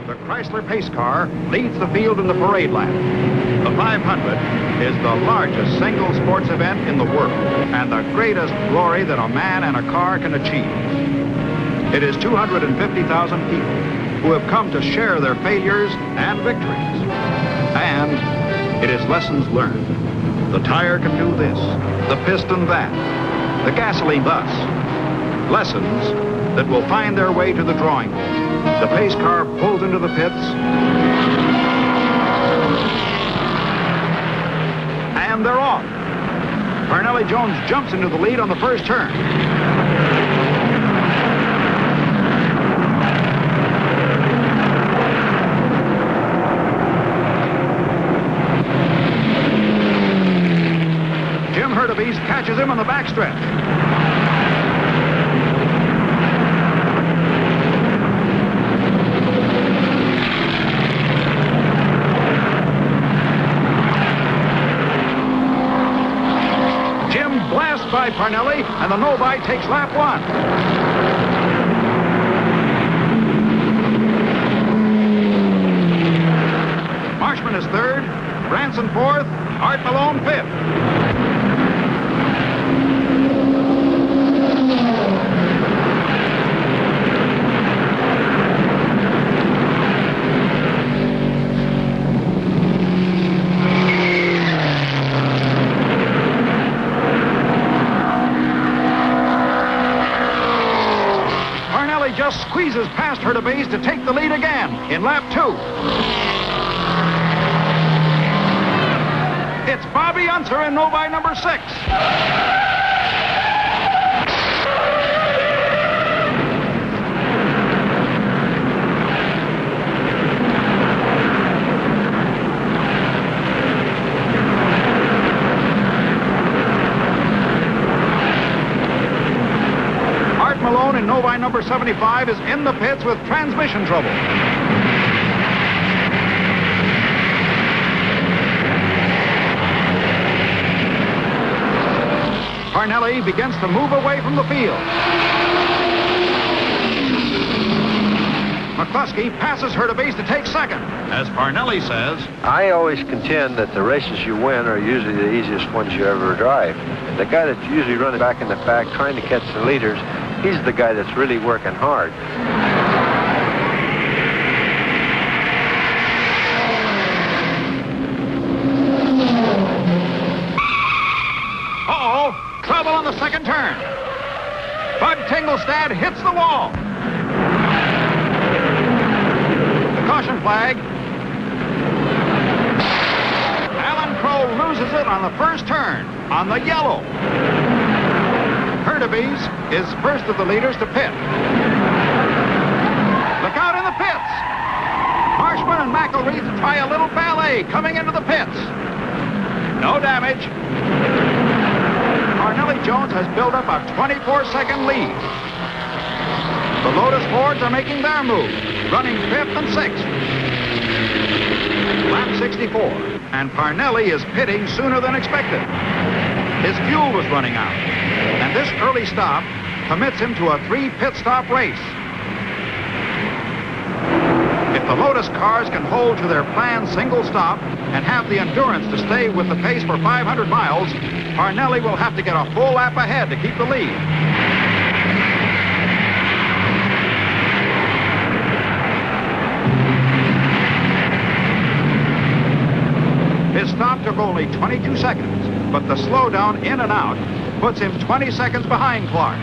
the Chrysler pace car leads the field in the parade lap. The 500 is the largest single sports event in the world and the greatest glory that a man and a car can achieve. It is 250,000 people who have come to share their failures and victories. And it is lessons learned. The tire can do this, the piston that, the gasoline thus. Lessons that will find their way to the drawing board. The pace car pulls into the pits. And they're off. Parnelli Jones jumps into the lead on the first turn. Jim Hurtubise catches him on the backstretch. By Parnelli, and the no-bite takes lap one. Marshman is third, Branson fourth, Art Malone fifth. Just squeezes past Hurtubise to take the lead again in lap two. It's Bobby Unser in no-by number 6. Malone in no-by number 75 is in the pits with transmission trouble. Parnelli begins to move away from the field. McCluskey passes Hurtubise to take second. As Parnelli says, I always contend that the races you win are usually the easiest ones you ever drive. The guy that's usually running back in the pack trying to catch the leaders, he's the guy that's really working hard. Uh-oh, trouble on the second turn. Bud Tingelstad hits the wall. The caution flag. Alan Crow loses it on the first turn, on the yellow. Hurtubise is first of the leaders to pit. Look out in the pits. Marshman and McElreath try a little ballet coming into the pits. No damage. Parnelli Jones has built up a 24-second lead. The Lotus Fords are making their move, running 5th and 6th. Lap 64, and Parnelli is pitting sooner than expected. His fuel was running out, and this early stop commits him to a 3-pit stop race. If the Lotus cars can hold to their planned single stop and have the endurance to stay with the pace for 500 miles, Parnelli will have to get a full lap ahead to keep the lead. His stop took only 22 seconds, but the slowdown in and out puts him 20 seconds behind Clark.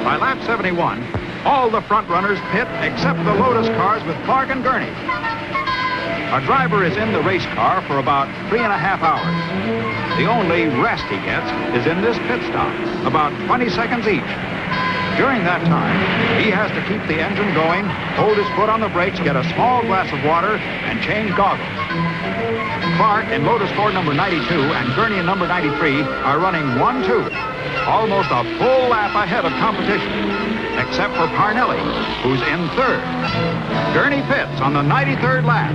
By lap 71, all the front runners pit except the Lotus cars with Clark and Gurney. Our driver is in the race car for about 3.5 hours. The only rest he gets is in this pit stop, about 20 seconds each. During that time, he has to keep the engine going, hold his foot on the brakes, get a small glass of water, and change goggles. Clark in Lotus Ford number 92 and Gurney in number 93 are running 1-2, almost a full lap ahead of competition, except for Parnelli, who's in third. Gurney pits on the 93rd lap,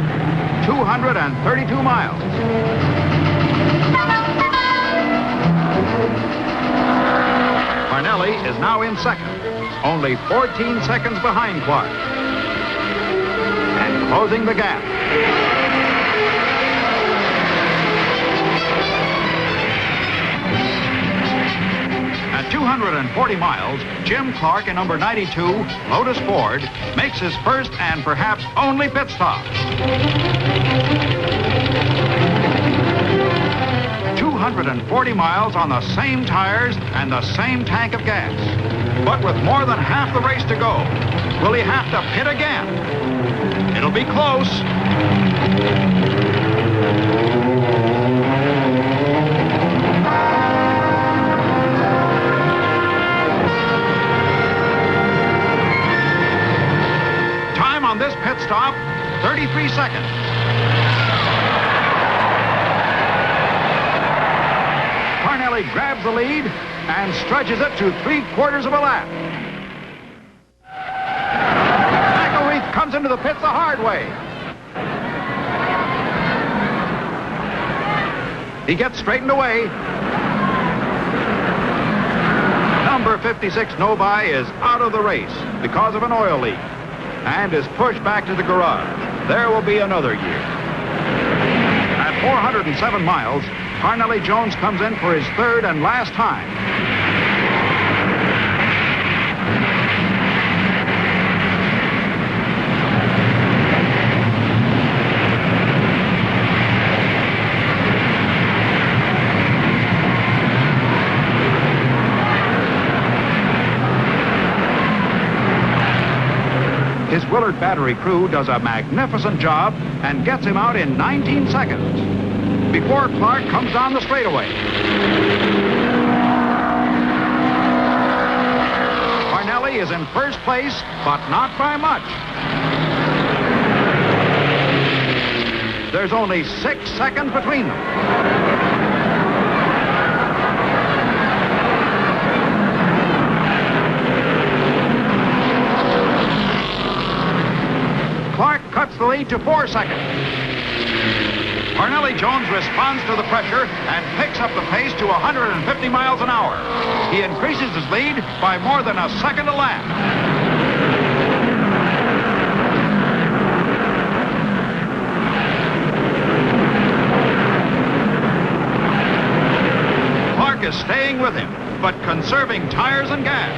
232 miles. Parnelli is now in second, only 14 seconds behind Clark. And closing the gap. At 240 miles, Jim Clark in number 92, Lotus Ford, makes his first and perhaps only pit stop. 240 miles on the same tires and the same tank of gas. But with more than half the race to go, will he have to pit again? It'll be close. Time on this pit stop, 33 seconds. Parnelli grabs the lead and stretches it to 3/4 of a lap. McElreath comes into the pits the hard way. He gets straightened away. Number 56 Novi is out of the race because of an oil leak and is pushed back to the garage. There will be another year. At 407 miles, Parnelli Jones comes in for his third and last time. His Willard battery crew does a magnificent job and gets him out in 19 seconds before Clark comes down the straightaway. Parnelli is in first place, but not by much. There's only 6 seconds between them. Clark cuts the lead to 4 seconds. Parnelli Jones responds to the pressure and picks up the pace to 150 miles an hour. He increases his lead by more than a second a lap. Clark is staying with him, but conserving tires and gas.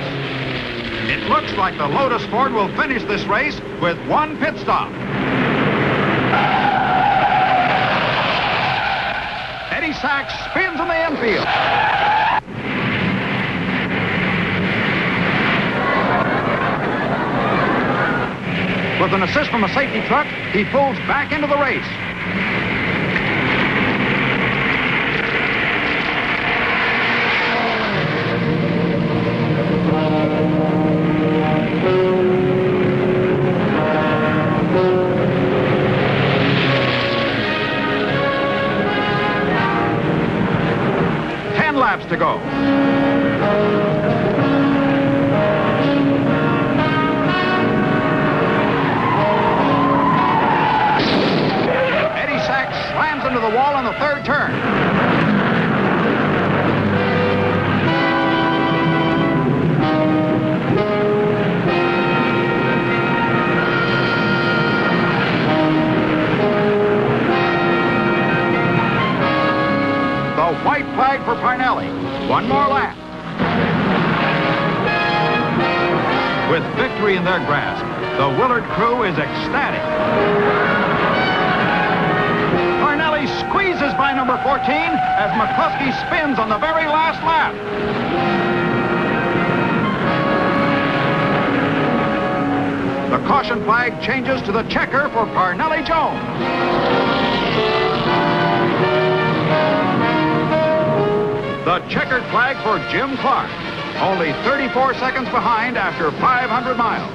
It looks like the Lotus Ford will finish this race with one pit stop. Eddie Sachs spins in the infield. With an assist from a safety truck, he pulls back into the race. Laps to go. Eddie Sachs slams into the wall on the third turn. The white flag for Parnelli. One more lap. With victory in their grasp, the Willard crew is ecstatic. Parnelli squeezes by number 14 as McCluskey spins on the very last lap. The caution flag changes to the checker for Parnelli Jones. The checkered flag for Jim Clark, only 34 seconds behind after 500 miles.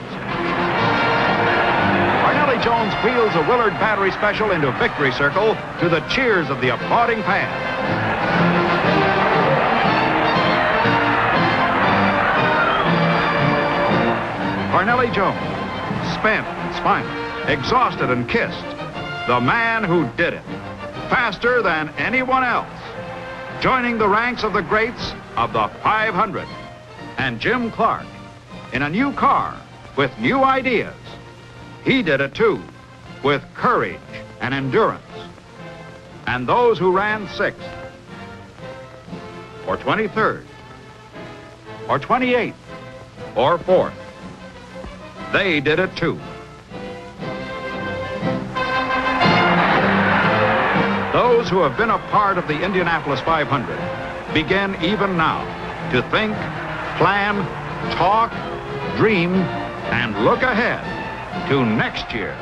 Parnelli Jones wheels a Willard battery special into victory circle to the cheers of the applauding fans. Parnelli Jones, spent, spined, exhausted and kissed. The man who did it, faster than anyone else. Joining the ranks of the greats of the 500 And Jim Clark, in a new car with new ideas. He did it too, with courage and endurance. And those who ran 6th, or 23rd, or 28th, or 4th, they did it too. Those who have been a part of the Indianapolis 500 begin even now to think, plan, talk, dream, and look ahead to next year.